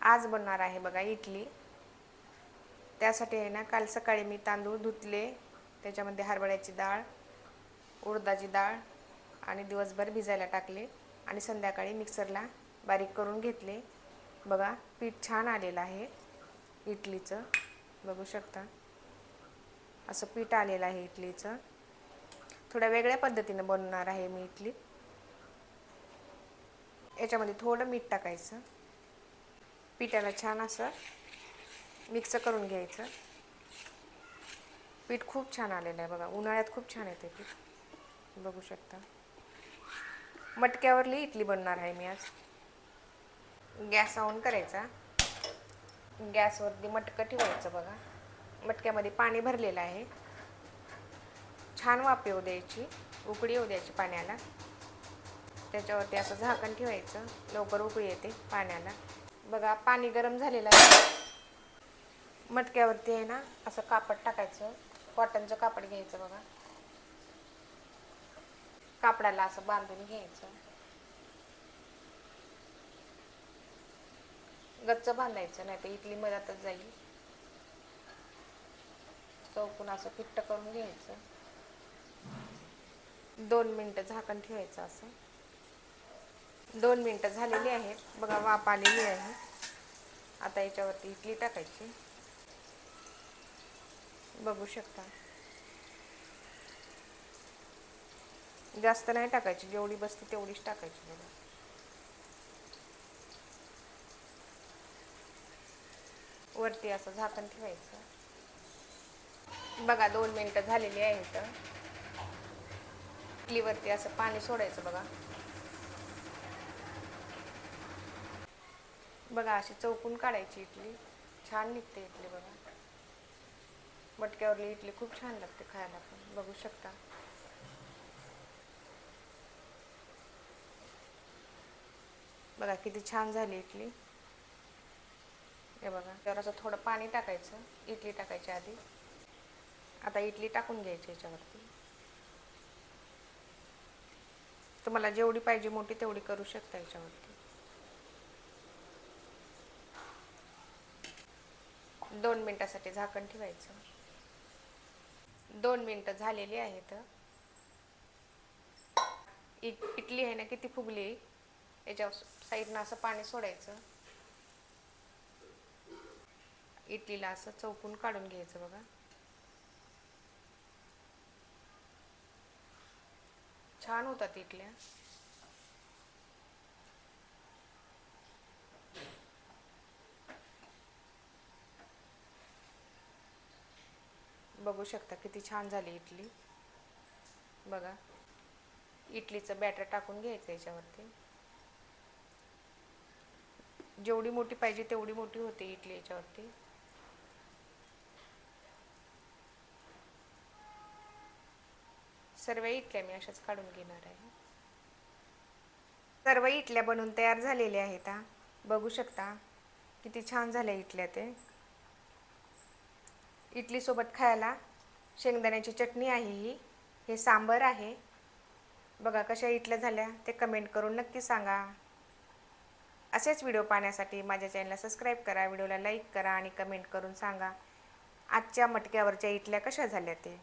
आज बनणार आहे बघा इडली। त्यासाठी आहे ना, काल सकाळी मी तांदूळ धुतले, त्याच्यामध्ये हरभऱ्याची डाळ, उडदाची डाळ आणि दिवसभर भिजायला टाकले आणि संध्याकाळी मिक्सरला बारीक करून घेतले। बघा पीठ छान आलेलं आहे इडलीचं, बघू शकता असं पीठ आलेलं आहे इडलीचं। थोड्या वेगळ्या पद्धतीने बनवणार आहे मी इडली। याच्यामध्ये थोडं मीठ टाकायचं, पिठाला छान असं मिक्स करून घ्यायचं। पीठ खूप छान आलेलं आहे बघा, उन्हाळ्यात खूप छान येते पीठ, बघू शकता। मटक्यावरली इडली बनवणार आहे मी आज। गॅस ऑन करायचा, गॅसवरती मटकं ठेवायचं बघा। मटक्यामध्ये पाणी भरलेलं आहे, छान वाफ येऊ द्यायची, उकळी येऊ द्यायची पाण्याला। त्याच्यावरती असं झाकण ठेवायचं, लवकर उकळी येते पाण्याला। बघा पाणी गरम झालेलं आहे। मटक्यावरती आहे ना असं कापड टाकायचं, कॉटनचं कापड घ्यायचं बघा। कापडाला असं बांधून घ्यायचं, गच्च बांधायचं, नाही तर इडली मधातच जाईल। चौकून असं फिट्ट करून घ्यायचं, 2 मिनिटं झाकण ठेवायचं असं। 2 मिनिटं झालेली आहेत बघा, वाफ आलेली आहे। आता याच्यावरती इडली टाकायची, बघू शकता। जास्त नाही टाकायची, जेवढी बसते तेवढीच टाकायची बघा। वरती असं झाकण ठेवायचं बघा। 2 मिनिटं झालेली आहेत। इडलीवरती असं पाणी सोडायचं बघा। बघा अशी चौकून काढायची इडली, छान निघते इडली बघा। मटक्यावरली इडली खूप छान लागते खायला पण, बघू शकता। बघा किती छान झाली इडली, हे बघा। त्यावर असं थोडं पाणी टाकायचं इडली टाकायच्या आधी। आता इडली टाकून घ्यायची याच्यावरती। तुम्हाला जेवढी पाहिजे मोठी तेवढी करू शकता याच्यावरती। 2 मिनिटासाठी झाकण ठेवायचं। 2 मिनिटं झालेली आहेत। इडली आहे ना किती फुगली, याच्यावर साईडनं असं पाणी सोडायचं, इडलीला असं चौकून काढून घ्यायचं बघा। छान होतात इडल्या। बघू शकता किती छान झाली इडली बघा। इडलीचं बॅटर टाकून घ्यायचं याच्यावरती, जेवढी मोठी पाहिजे तेवढी मोठी होते इडली याच्यावरती। सर्व इडल्या मी अशाच काढून घेणार आहे। सर्व इडल्या बनवून तयार झालेल्या आहेत, बघू शकता किती छान झाल्या इडल्या ते। इडली सोबत खायला शेंगदाण्याची चटणी आहे ही, हे सांबर आहे बघा। कशा इडल्या झाल्या ते कमेंट करून नक्की सांगा। असेच व्हिडिओ पाहण्यासाठी माझ्या चॅनलला सबस्क्राईब करा, व्हिडिओला लाईक करा आणि कमेंट करून सांगा आजच्या मटक्यावरच्या इडल्या कशा झाल्या ते।